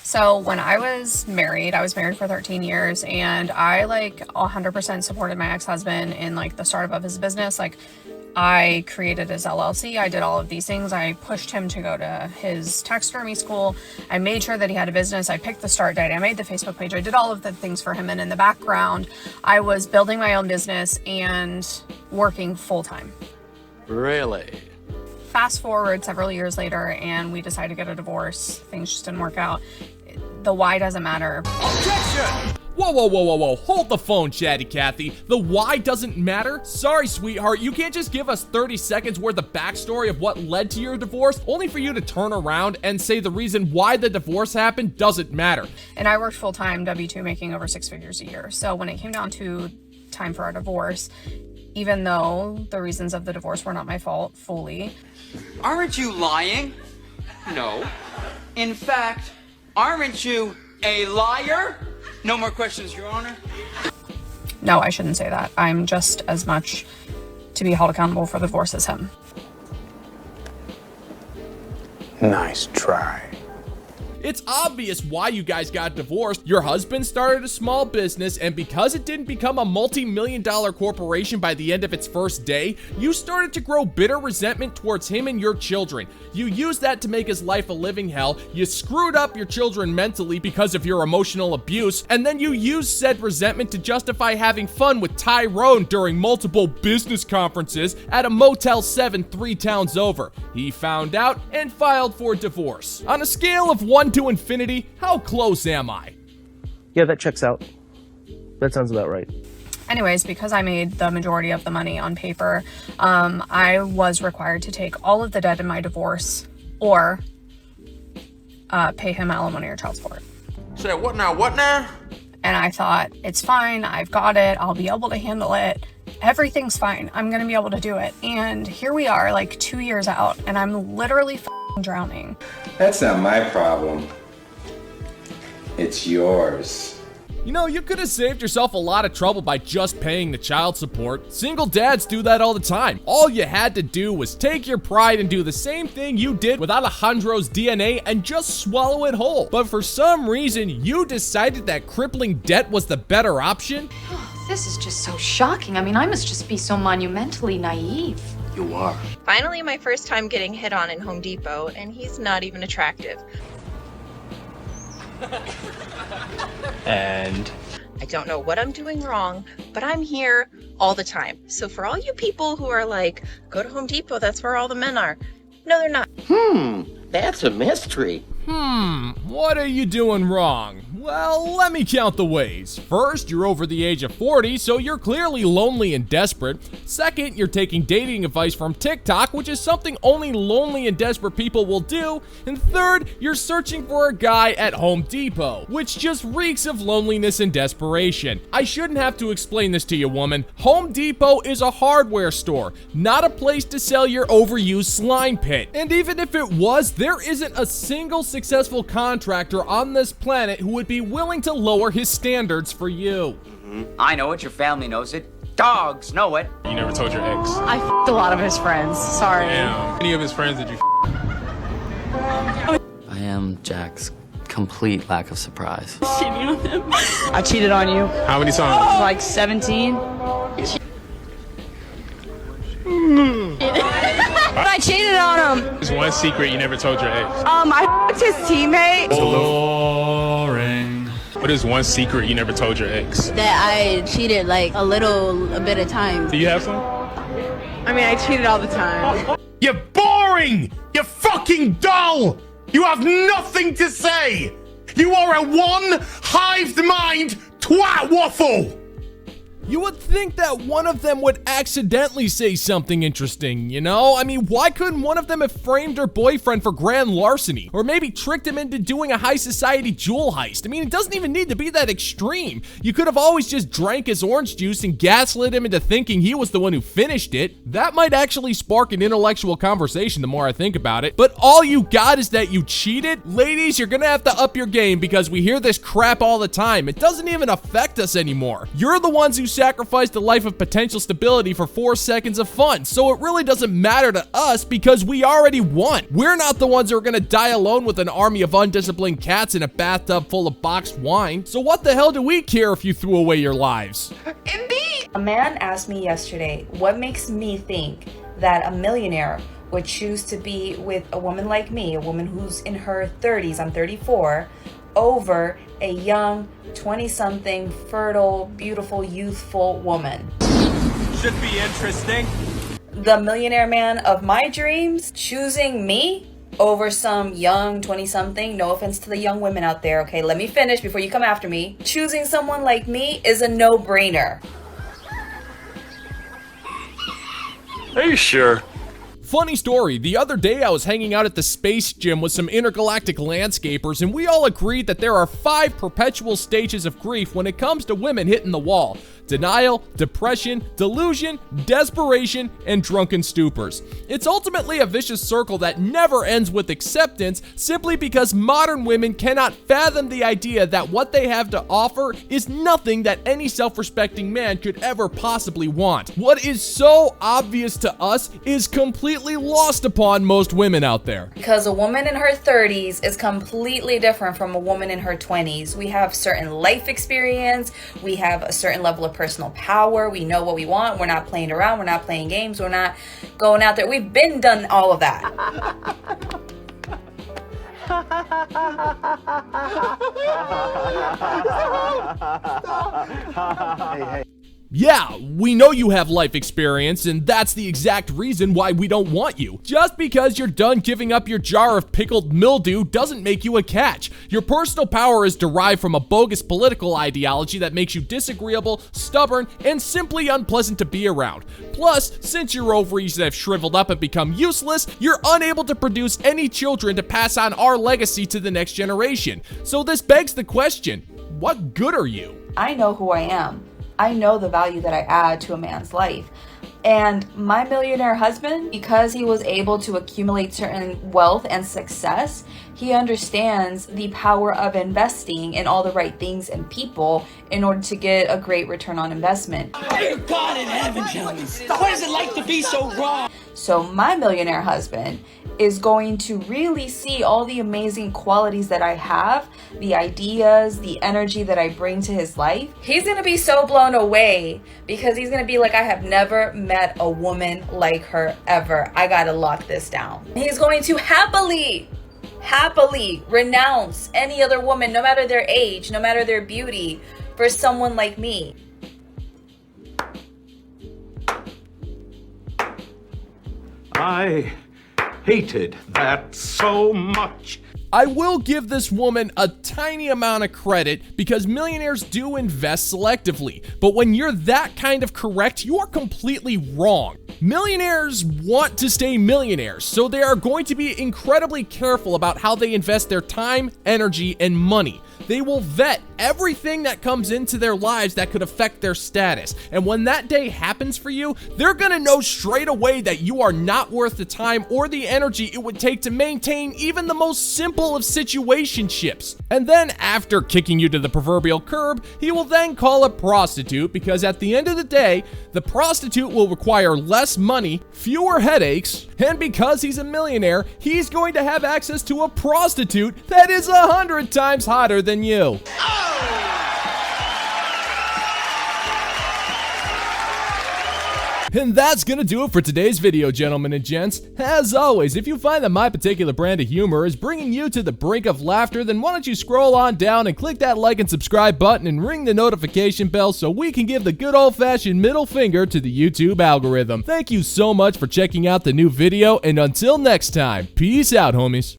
So when I was married for 13 years, and I like 100% supported my ex-husband in like the startup of his business. Like, I created his LLC. I did all of these things. I pushed him to go to his taxidermy school. I made sure that he had a business. I picked the start date. I made the Facebook page. I did all of the things for him. And in the background, I was building my own business and working full time. Really? Fast forward several years later, and we decided to get a divorce. Things just didn't work out. The why doesn't matter. Objection! Whoa. Hold the phone, Chatty Cathy. The why doesn't matter? Sorry, sweetheart, you can't just give us 30 seconds worth of backstory of what led to your divorce, only for you to turn around and say the reason why the divorce happened doesn't matter. And I worked full-time W-2 making over 6 figures a year. So when it came down to time for our divorce, even though the reasons of the divorce were not my fault fully. Aren't you lying? No. In fact, aren't you a liar? No more questions, Your Honor. No, I shouldn't say that. I'm just as much to be held accountable for the divorce as him. Nice try. It's obvious why you guys got divorced. Your husband started a small business, and because it didn't become a multi-million-dollar corporation by the end of its first day, you started to grow bitter resentment towards him and your children. You used that to make his life a living hell. You screwed up your children mentally because of your emotional abuse, and then you used said resentment to justify having fun with Tyrone during multiple business conferences at a Motel 7 3 towns over. He found out and filed for divorce. On a scale of 1 to infinity, how close am I? Yeah, that checks out. That sounds about right. Anyways, because I made the majority of the money on paper, I was required to take all of the debt in my divorce or pay him alimony or child support. Say what now? And I thought, it's fine. I've got it. I'll be able to handle it. Everything's fine. I'm going to be able to do it. And here we are, like 2 years out, and I'm literally drowning. That's not my problem. It's yours. You know, you could have saved yourself a lot of trouble by just paying the child support. Single dads do that all the time. All you had to do was take your pride and do the same thing you did with Alejandro's DNA and just swallow it whole. But for some reason, you decided that crippling debt was the better option? Oh, this is just so shocking. I mean, I must just be so monumentally naive. You are. Finally, my first time getting hit on in Home Depot, and he's not even attractive. And I don't know what I'm doing wrong, but I'm here all the time. So for all you people who are like, go to Home Depot, that's where all the men are. No, they're not. that's a mystery. What are you doing wrong? Well, let me count the ways. First, you're over the age of 40, so you're clearly lonely and desperate. Second, you're taking dating advice from TikTok, which is something only lonely and desperate people will do. And third, you're searching for a guy at Home Depot, which just reeks of loneliness and desperation. I shouldn't have to explain this to you, woman. Home Depot is a hardware store, not a place to sell your overused slime pit. And even if it was, there isn't a single successful contractor on this planet who would be willing to lower his standards for you. I know it, your family knows it. Dogs know it. You never told your ex. I f***ed a lot of his friends. Sorry. Damn. Any of his friends did you I am Jack's complete lack of surprise. Cheating on him. I cheated on you. How many times? Like 17. I cheated on him. There's one secret you never told your ex. I f***ed his teammate. Boring. What is one secret you never told your ex? That I cheated like a bit of time. Do you have some? I mean, I cheated all the time. You're boring! You're fucking dull! You have nothing to say! You are a one-hived mind twat waffle! You would think that one of them would accidentally say something interesting, you know? I mean, why couldn't one of them have framed her boyfriend for grand larceny? Or maybe tricked him into doing a high society jewel heist? I mean, it doesn't even need to be that extreme. You could have always just drank his orange juice and gaslit him into thinking he was the one who finished it. That might actually spark an intellectual conversation the more I think about it. But all you got is that you cheated? Ladies, you're gonna have to up your game because we hear this crap all the time. It doesn't even affect us anymore. You're the ones who say sacrificed a life of potential stability for 4 seconds of fun, so it really doesn't matter to us because we already won. We're not the ones who are gonna die alone with an army of undisciplined cats in a bathtub full of boxed wine. So what the hell do we care if you threw away your lives? A man asked me yesterday, what makes me think that a millionaire would choose to be with a woman like me, a woman who's in her 30s, I'm 34, over a young 20-something, fertile, beautiful, youthful woman. Should be interesting. The millionaire man of my dreams choosing me over some young 20-something, no offense to the young women out there, okay, let me finish before you come after me. Choosing someone like me is a no-brainer. Are you sure? Funny story, the other day I was hanging out at the space gym with some intergalactic landscapers and we all agreed that there are 5 perpetual stages of grief when it comes to women hitting the wall. Denial, depression, delusion, desperation, and drunken stupors. It's ultimately a vicious circle that never ends with acceptance simply because modern women cannot fathom the idea that what they have to offer is nothing that any self-respecting man could ever possibly want. What is so obvious to us is completely lost upon most women out there. Because a woman in her 30s is completely different from a woman in her 20s. We have certain life experience, we have a certain level of personal power, we know what we want, we're not playing around, we're not playing games, we're not going out there. We've been done all of that. Yeah, we know you have life experience, and that's the exact reason why we don't want you. Just because you're done giving up your jar of pickled mildew doesn't make you a catch. Your personal power is derived from a bogus political ideology that makes you disagreeable, stubborn, and simply unpleasant to be around. Plus, since your ovaries have shriveled up and become useless, you're unable to produce any children to pass on our legacy to the next generation. So this begs the question, what good are you? I know who I am. I know the value that I add to a man's life. And my millionaire husband, because he was able to accumulate certain wealth and success, he understands the power of investing in all the right things and people in order to get a great return on investment. Dear God in heaven, gentlemen, what is it like to be so wrong? So my millionaire husband is going to really see all the amazing qualities that I have, the ideas, the energy that I bring to his life. He's gonna be so blown away because he's gonna be like, I have never met a woman like her ever. I gotta lock this down. He's going to happily renounce any other woman, no matter their age, no matter their beauty, for someone like me. I hated that so much. I will give this woman a tiny amount of credit because millionaires do invest selectively, but when you're that kind of correct, you are completely wrong. Millionaires want to stay millionaires, so they are going to be incredibly careful about how they invest their time, energy, and money. They will vet everything that comes into their lives that could affect their status. And when that day happens for you, they're gonna know straight away that you are not worth the time or the energy it would take to maintain even the most simple of situationships. And then after kicking you to the proverbial curb, he will then call a prostitute because at the end of the day, the prostitute will require less money, fewer headaches, and because he's a millionaire, he's going to have access to a prostitute that is 100 times hotter than you. And that's gonna do it for today's video, gentlemen and gents. As always, if you find that my particular brand of humor is bringing you to the brink of laughter, then why don't you scroll on down and click that like and subscribe button and ring the notification bell so we can give the good old-fashioned middle finger to the YouTube algorithm. Thank you so much for checking out the new video, and until next time, peace out, homies.